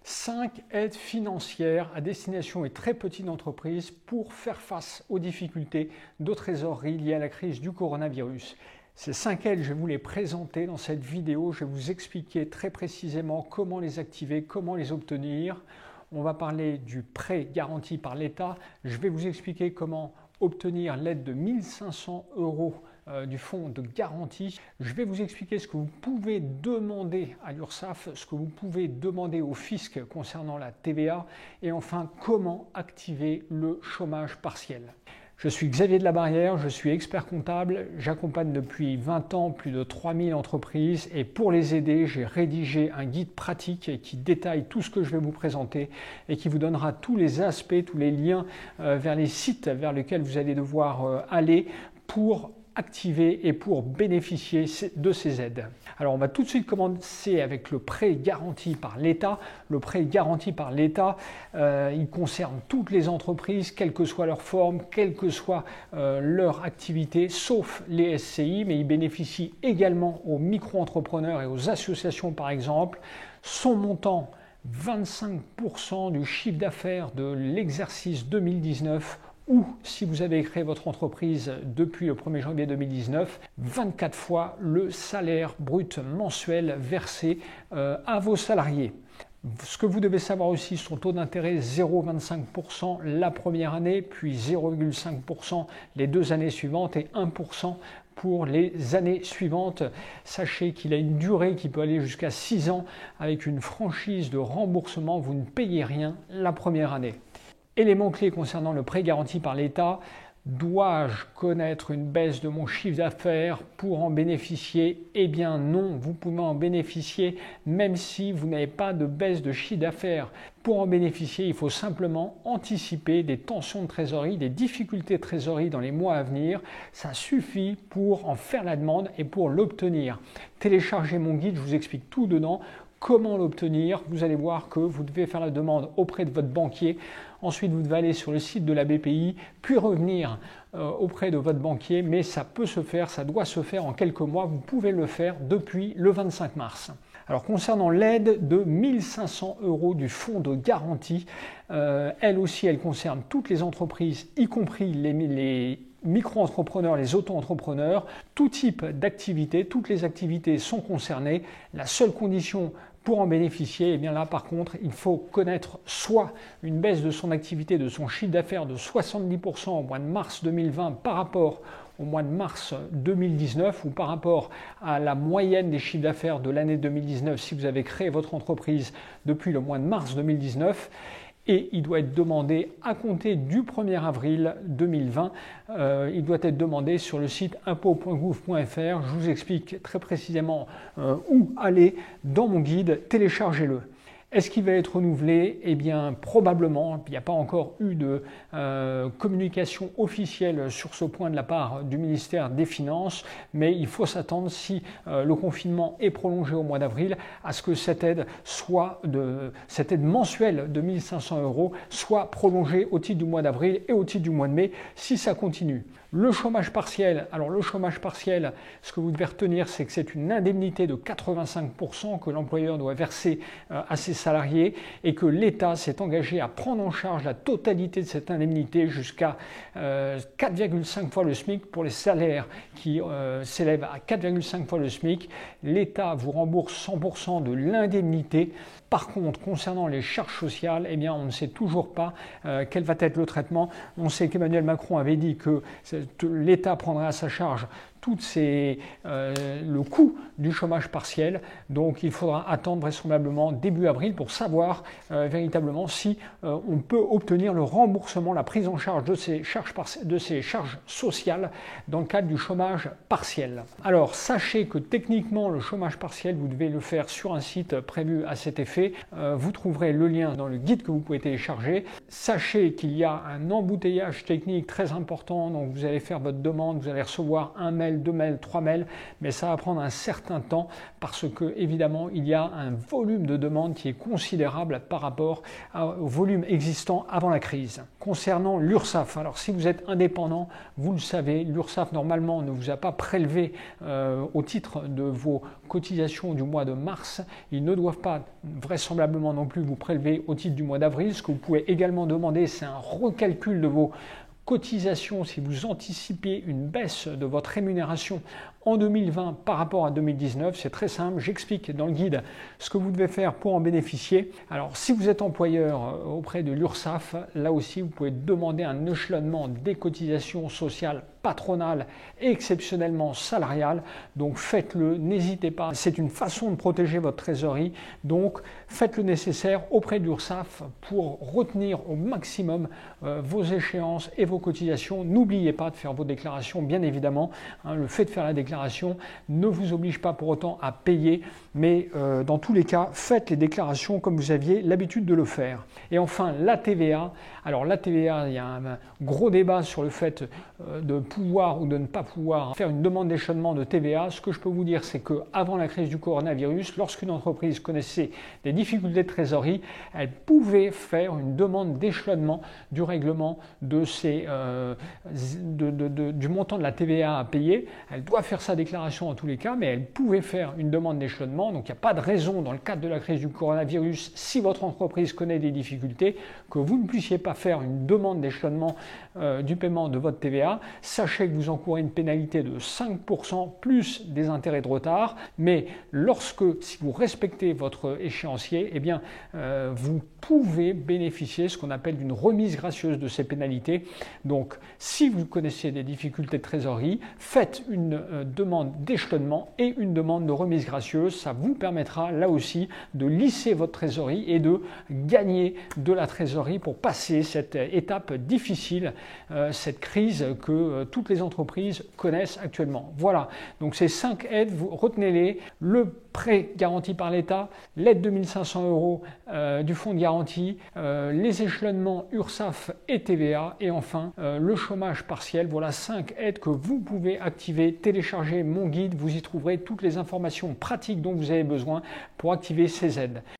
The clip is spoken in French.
5 aides financières à destination des très petites entreprises pour faire face aux difficultés de trésorerie liées à la crise du coronavirus. Ces 5 aides, je vais vous les présenter dans cette vidéo. Je vais vous expliquer très précisément comment les activer, comment les obtenir. On va parler du prêt garanti par l'État. Je vais vous expliquer comment obtenir l'aide de 1 500 € du fonds de garantie. Je vais vous expliquer ce que vous pouvez demander à l'URSSAF, ce que vous pouvez demander au fisc concernant la TVA et enfin comment activer le chômage partiel. Je suis Xavier de la Barrière, je suis expert comptable, j'accompagne depuis 20 ans plus de 3000 entreprises et pour les aider, j'ai rédigé un guide pratique qui détaille tout ce que je vais vous présenter et qui vous donnera tous les aspects, tous les liens vers les sites vers lesquels vous allez devoir aller pour activer et pour bénéficier de ces aides. Alors on va tout de suite commencer avec le prêt garanti par l'État. Le prêt garanti par l'État, il concerne toutes les entreprises, quelle que soit leur forme, quelle que soit leur activité, sauf les SCI, mais il bénéficie également aux micro-entrepreneurs et aux associations par exemple. Son montant, 25% du chiffre d'affaires de l'exercice 2019 ou si vous avez créé votre entreprise depuis le 1er janvier 2019, 24 fois le salaire brut mensuel versé à vos salariés. Ce que vous devez savoir aussi, son taux d'intérêt 0,25% la première année, puis 0,5% les 2 années suivantes et 1% pour les années suivantes. Sachez qu'il a une durée qui peut aller jusqu'à 6 ans avec une franchise de remboursement. Vous ne payez rien la première année. Élément clé concernant le prêt garanti par l'État, dois-je connaître une baisse de mon chiffre d'affaires pour en bénéficier? Eh bien non, vous pouvez en bénéficier même si vous n'avez pas de baisse de chiffre d'affaires. Pour en bénéficier, il faut simplement anticiper des tensions de trésorerie, des difficultés de trésorerie dans les mois à venir. Ça suffit pour en faire la demande et pour l'obtenir. Téléchargez mon guide, je vous explique tout dedans. Comment l'obtenir? Vous allez voir que vous devez faire la demande auprès de votre banquier. Ensuite, vous devez aller sur le site de la BPI, puis revenir auprès de votre banquier. Mais ça peut se faire, ça doit se faire en quelques mois. Vous pouvez le faire depuis le 25 mars. Alors concernant l'aide de 1 500 € du fonds de garantie, elle aussi, elle concerne toutes les entreprises, y compris les micro-entrepreneurs, les auto-entrepreneurs, tout type d'activité, toutes les activités sont concernées. La seule condition pour en bénéficier, eh bien là par contre, il faut connaître soit une baisse de son activité, de son chiffre d'affaires de 70% au mois de mars 2020 par rapport au mois de mars 2019 ou par rapport à la moyenne des chiffres d'affaires de l'année 2019 si vous avez créé votre entreprise depuis le mois de mars 2019. Et il doit être demandé à compter du 1er avril 2020. Il doit être demandé sur le site impôt.gouv.fr. Je vous explique très précisément où aller dans mon guide. Téléchargez-le. Est-ce qu'il va être renouvelé? Eh bien, probablement. Il n'y a pas encore eu de communication officielle sur ce point de la part du ministère des Finances, mais il faut s'attendre, si le confinement est prolongé au mois d'avril, à ce que cette aide mensuelle de 1 500 € soit prolongée au titre du mois d'avril et au titre du mois de mai, si ça continue. Le chômage partiel, alors le chômage partiel, ce que vous devez retenir, c'est que c'est une indemnité de 85% que l'employeur doit verser à ses salariés et que l'État s'est engagé à prendre en charge la totalité de cette indemnité jusqu'à 4,5 fois le SMIC pour les salaires qui s'élèvent à 4,5 fois le SMIC. L'État vous rembourse 100% de l'indemnité. Par contre, concernant les charges sociales, eh bien, on ne sait toujours pas quel va être le traitement. On sait qu'Emmanuel Macron avait dit que l'État prendrait à sa charge le coût du chômage partiel. Donc il faudra attendre vraisemblablement début avril pour savoir véritablement si on peut obtenir le remboursement, la prise en charge de ces charges sociales dans le cadre du chômage partiel. Alors sachez que techniquement le chômage partiel, vous devez le faire sur un site prévu à cet effet. Vous trouverez le lien dans le guide que vous pouvez télécharger. Sachez qu'il y a un embouteillage technique très important, donc vous allez faire votre demande, vous allez recevoir un mail mails, 2 mails, 3 mails, mais ça va prendre un certain temps parce que évidemment il y a un volume de demandes qui est considérable par rapport au volume existant avant la crise. Concernant l'URSSAF, alors si vous êtes indépendant, vous le savez, l'URSSAF normalement ne vous a pas prélevé au titre de vos cotisations du mois de mars. Ils ne doivent pas vraisemblablement non plus vous prélever au titre du mois d'avril. Ce que vous pouvez également demander, c'est un recalcul de vos cotisations si vous anticipez une baisse de votre rémunération en 2020 par rapport à 2019. C'est très simple, j'explique dans le guide ce que vous devez faire pour en bénéficier. Alors si vous êtes employeur auprès de l'URSSAF, là aussi vous pouvez demander un échelonnement des cotisations sociales patronales et exceptionnellement salariales. Donc faites-le, n'hésitez pas. C'est une façon de protéger votre trésorerie. Donc faites le nécessaire auprès de l'URSSAF pour retenir au maximum vos échéances et vos cotisations. N'oubliez pas de faire vos déclarations, bien évidemment. Le fait de faire la déclaration ne vous oblige pas pour autant à payer, mais dans tous les cas, faites les déclarations comme vous aviez l'habitude de le faire. Et enfin, la TVA. Alors la TVA, il y a un gros débat sur le fait de pouvoir ou de ne pas pouvoir faire une demande d'échelonnement de TVA. Ce que je peux vous dire, c'est qu'avant la crise du coronavirus, lorsqu'une entreprise connaissait des difficultés de trésorerie, elle pouvait faire une demande d'échelonnement du règlement de du montant de la TVA à payer. Elle doit faire sa déclaration en tous les cas, mais elle pouvait faire une demande d'échelonnement. Donc il n'y a pas de raison dans le cadre de la crise du coronavirus, si votre entreprise connaît des difficultés, que vous ne puissiez pas faire une demande d'échelonnement du paiement de votre TVA. Sachez que vous encourez une pénalité de 5% plus des intérêts de retard, mais si vous respectez votre échéancier, eh bien, vous pouvez bénéficier ce qu'on appelle d'une remise gracieuse de ces pénalités. Donc, si vous connaissez des difficultés de trésorerie, faites une demande d'échelonnement et une demande de remise gracieuse. Ça vous permettra là aussi de lisser votre trésorerie et de gagner de la trésorerie pour passer cette étape difficile, cette crise que toutes les entreprises connaissent actuellement. Voilà, donc ces 5 aides, vous retenez-les. Le prêt garanti par l'État, l'aide de 1 500 € du fonds de garantie, les échelonnements URSSAF et TVA, et enfin le chômage partiel. Voilà 5 aides que vous pouvez activer. Téléchargez mon guide, vous y trouverez toutes les informations pratiques dont vous avez besoin pour activer ces aides.